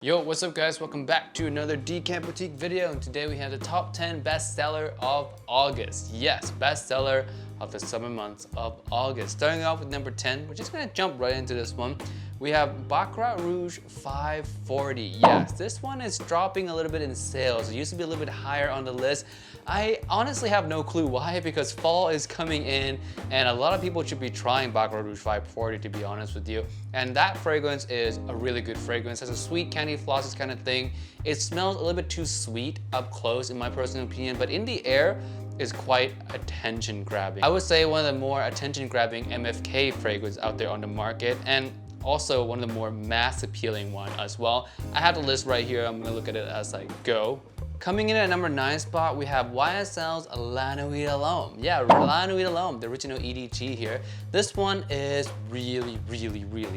Yo, what's up guys? Welcome back to another Decant Boutique video, and today we have the top 10 bestseller of August. Yes, bestseller of the summer months of August. Starting off with number 10, we're just gonna jump right into this one. We have Baccarat Rouge 540. Yes, this one is dropping a little bit in sales. It used to be a little bit higher on the list. I honestly have no clue why, because fall is coming in and a lot of people should be trying Baccarat Rouge 540, to be honest with you. And that fragrance is a really good fragrance. It has a sweet candy flosses kind of thing. It smells a little bit too sweet up close in my personal opinion, but in the air is quite attention grabbing. I would say one of the more attention grabbing MFK fragrance out there on the market, and also one of the more mass appealing one as well. I have the list right here. I'm gonna look at it as I go. Coming in at number 9 spot, we have YSL's La Nuit alone. Yeah, La Nuit alone, the original EDT here. This one is really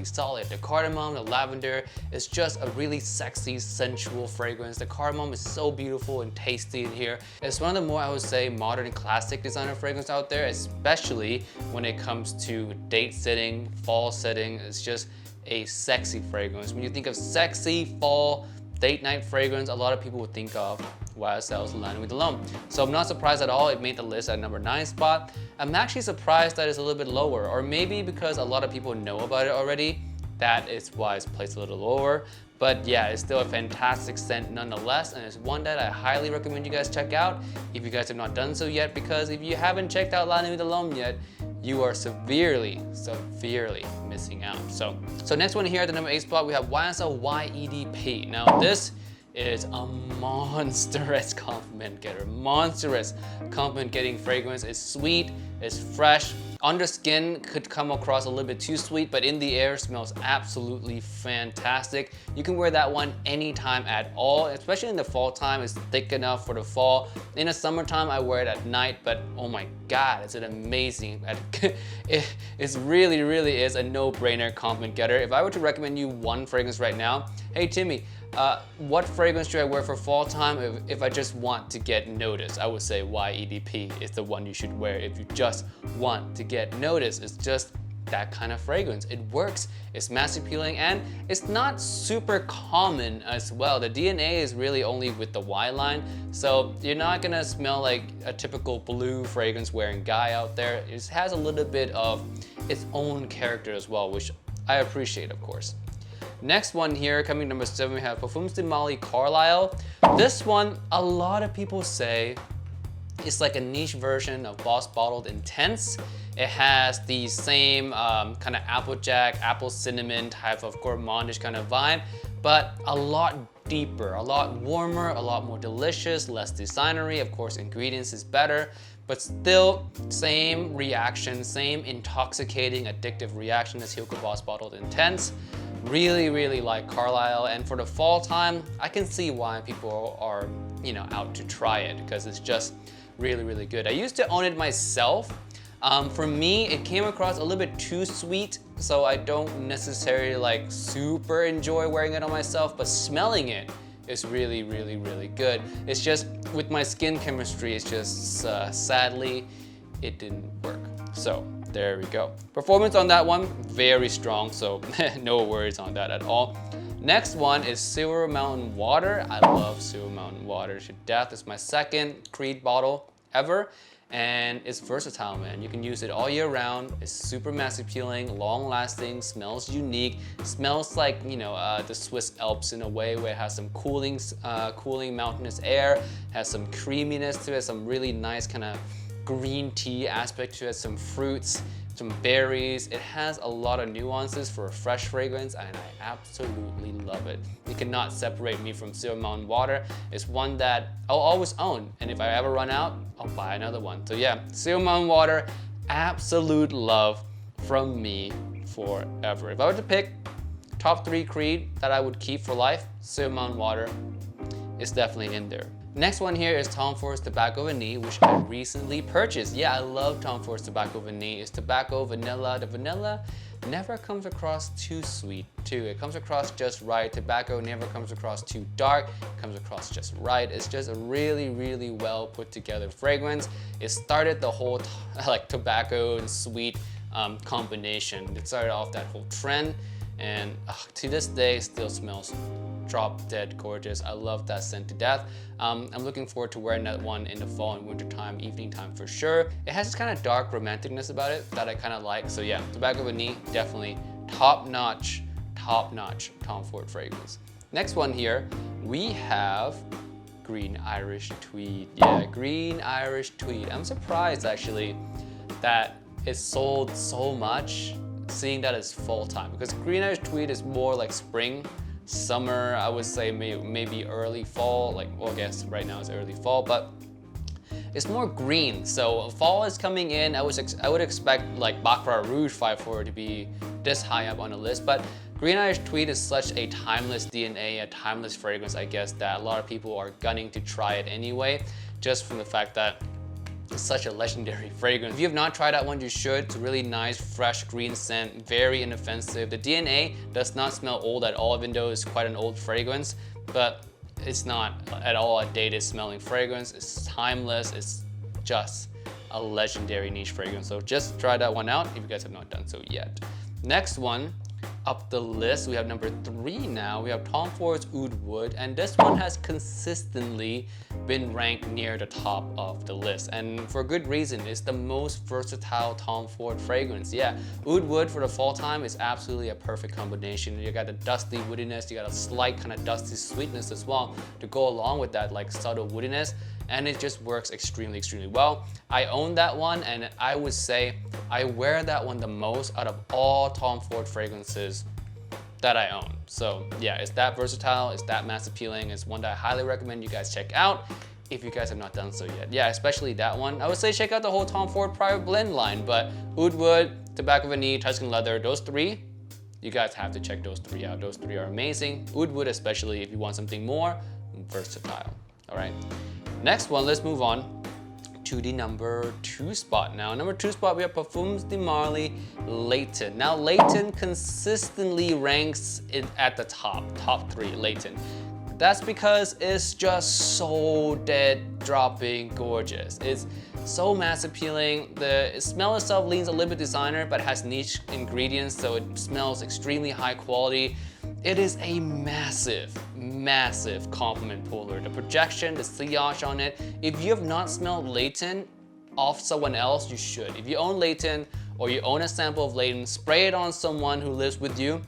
solid. The cardamom, the lavender, is just a really sexy, sensual fragrance. The cardamom is so beautiful and tasty in here. It's one of the more, I would say, modern classic designer fragrance out there, especially when it comes to date setting, fall setting. It's just a sexy fragrance. When you think of sexy fall date night fragrance, a lot of people would think of YSL's La Nuit alone. So I'm not surprised at all it made the list at number 9 spot. I'm actually surprised that it's a little bit lower, or maybe because a lot of people know about it already, that is why it's placed a little lower. But yeah, it's still a fantastic scent nonetheless, and it's one that I highly recommend you guys check out if you guys have not done so yet, because if you haven't checked out La Nuit alone yet, you are severely missing out. So next one here at the number 8 spot, we have YSL Y EDP. Now this is a monstrous compliment getter. Monstrous compliment getting fragrance. It's sweet, it's fresh. Under skin could come across a little bit too sweet, but in the air smells absolutely fantastic. You can wear that one anytime at all, especially in the fall time. It's thick enough for the fall. In the summertime, I wear it at night, but oh my God, it's an amazing, it really is a no-brainer compliment getter. If I were to recommend you one fragrance right now, hey Timmy, what fragrance should I wear for fall time if I just want to get noticed? I would say Y EDP is the one you should wear if you just want to get noticed. It's just that kind of fragrance. It works, it's mass appealing, and it's not super common as well. The DNA is really only with the Y line, so you're not gonna smell like a typical blue fragrance wearing guy out there. It has a little bit of its own character as well, which I appreciate, of course. Next one here, coming number 7, we have Parfums de Marly Carlisle. This one, a lot of people say it's like a niche version of Boss Bottled Intense. It has the same kind of Applejack, apple cinnamon type of gourmandish kind of vibe, but a lot deeper, a lot warmer, a lot more delicious, less designery. Of course, ingredients is better, but still same reaction, same intoxicating, addictive reaction as Hugo Boss Bottled Intense. Really like Carlisle, and for the fall time, I can see why people are, out to try it, because it's just really good. I used to own it myself. For me, it came across a little bit too sweet, so I don't necessarily super enjoy wearing it on myself, but smelling it is really good. It's just with my skin chemistry, it's just sadly, it didn't work. So there we go. Performance on that one, very strong, so no worries on that at all. Next one is Silver Mountain Water. I love Silver Mountain Water to death. It's my second Creed bottle ever, and it's versatile, man. You can use it all year round. It's super mass appealing, long lasting, smells unique, smells like, the Swiss Alps in a way, where it has some cooling mountainous air, has some creaminess to it, some really nice kind of green tea aspect to it, some fruits, some berries. It has a lot of nuances for a fresh fragrance, and I absolutely love it. You cannot separate me from Silver Mountain Water. It's one that I'll always own, and if I ever run out, I'll buy another one. So yeah, Silver Mountain Water, absolute love from me forever. If I were to pick top 3 Creed that I would keep for life, Silver Mountain Water is definitely in there. Next one here is Tom Ford's Tobacco Vanille, which I recently purchased. Yeah, I love Tom Ford's Tobacco Vanille. It's tobacco, vanilla. The vanilla never comes across too sweet, too. It comes across just right. Tobacco never comes across too dark. It comes across just right. It's just a really well put together fragrance. It started the whole tobacco and sweet combination. It started off that whole trend, and to this day, it still smells drop dead gorgeous. I love that scent to death. I'm looking forward to wearing that one in the fall and winter time, evening time for sure. It has this kind of dark romanticness about it that I kind of like. So yeah, Tobacco Vanille, definitely top-notch Tom Ford fragrance. Next one here, we have Green Irish Tweed. Yeah, Green Irish Tweed. I'm surprised actually that it sold so much, seeing that it's fall time, because Green Irish Tweed is more like spring, summer, I would say maybe early fall, like, well, I guess right now it's early fall, but it's more green. So fall is coming in. I would expect like Baccarat Rouge 540 to be this high up on the list, but Green Irish Tweed is such a timeless DNA, a timeless fragrance, I guess, that a lot of people are gunning to try it anyway, just from the fact that it's such a legendary fragrance. If you have not tried that one, you should. It's a really nice, fresh green scent, very inoffensive. The DNA does not smell old at all, even though it's quite an old fragrance, but it's not at all a dated smelling fragrance. It's timeless. It's just a legendary niche fragrance. So just try that one out if you guys have not done so yet. Next one up the list, we have number 3 now. We have Tom Ford's Oud Wood, and this one has consistently been ranked near the top of the list, and for good reason. It's the most versatile Tom Ford fragrance. Yeah, Oud Wood for the fall time is absolutely a perfect combination. You got the dusty woodiness, you got a slight kind of dusty sweetness as well to go along with that like subtle woodiness, and it just works extremely well. I own that one, and I would say I wear that one the most out of all Tom Ford fragrances that I own. So yeah, it's that versatile, it's that mass appealing. It's one that I highly recommend you guys check out if you guys have not done so yet. Yeah, especially that one. I would say check out the whole Tom Ford Private Blend line, but Oud Wood, Tobacco Vanille, Tuscan Leather, those 3, you guys have to check those 3 out. Those 3 are amazing. Oud Wood especially if you want something more versatile. All right. Next one, let's move on to the number 2 spot now. Number 2 spot, we have Parfums de Marly Layton. Now Layton consistently ranks at the top 3 Layton. That's because it's just so dead dropping gorgeous. It's so mass appealing. The smell itself leans a little bit designer, but has niche ingredients, so it smells extremely high quality. It is a massive compliment puller. The projection, the sillage on it. If you have not smelled Layton off someone else, you should. If you own Layton or you own a sample of Layton, spray it on someone who lives with you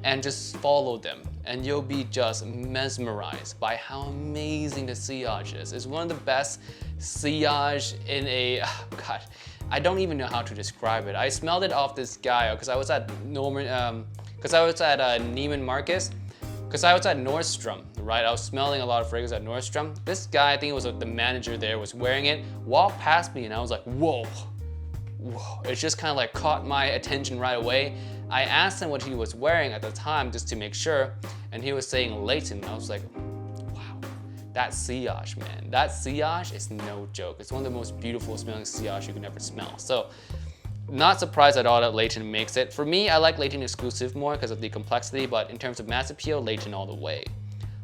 and just follow them, and you'll be just mesmerized by how amazing the sillage is. It's one of the best sillage in a, oh God, I don't even know how to describe it. I smelled it off this guy because I was at Neiman Marcus, because I was at Nordstrom, right? I was smelling a lot of fragrance at Nordstrom. This guy, I think it was the manager there, was wearing it, walked past me, and I was like, whoa. It just kind of like caught my attention right away. I asked him what he was wearing at the time just to make sure, and he was saying Layton. I was like, wow, that sillage, man. That sillage is no joke. It's one of the most beautiful smelling sillage you can ever smell. So, not surprised at all that Layton makes it. For me, I like Layton exclusive more because of the complexity, but in terms of mass appeal, Layton all the way.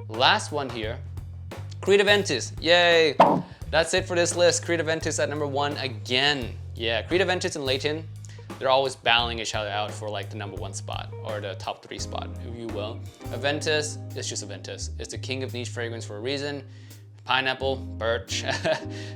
Last one here, Creed Aventus, yay! That's it for this list. Creed Aventus at number 1 again. Yeah, Creed Aventus and Layton, they're always battling each other out for like the number 1 spot, or the top 3 spot, if you will. Aventus, it's just Aventus. It's the king of niche fragrance for a reason. Pineapple, birch,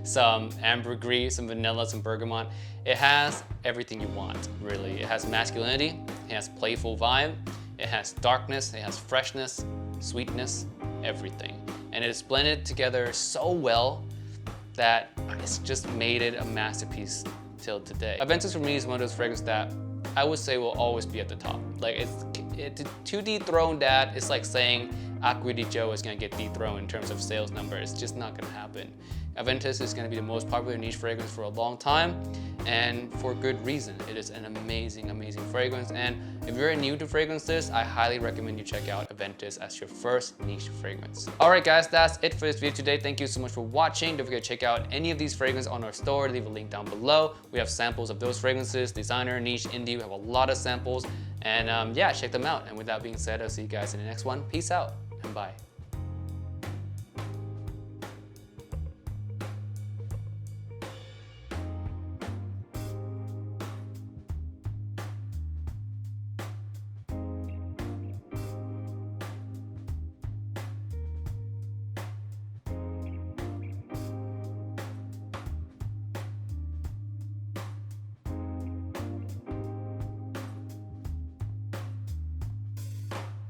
some ambergris, some vanilla, some bergamot. It has everything you want, really. It has masculinity, it has playful vibe, it has darkness, it has freshness, sweetness, everything. And it is blended together so well that it's just made it a masterpiece till today. Aventus for me is one of those fragrances that I would say will always be at the top. Like to dethrone that, it's like saying Acqua di Gio is gonna get dethroned in terms of sales numbers. It's just not gonna happen. Aventus is gonna be the most popular niche fragrance for a long time, and for good reason. It is an amazing, amazing fragrance, and if you're new to fragrances, I highly recommend you check out Aventus as your first niche fragrance. All right, guys, that's it for this video today. Thank you so much for watching. Don't forget to check out any of these fragrances on our store. Leave a link down below. We have samples of those fragrances, designer, niche, indie. We have a lot of samples, and yeah, check them out. And with that being said, I'll see you guys in the next one. Peace out, and bye.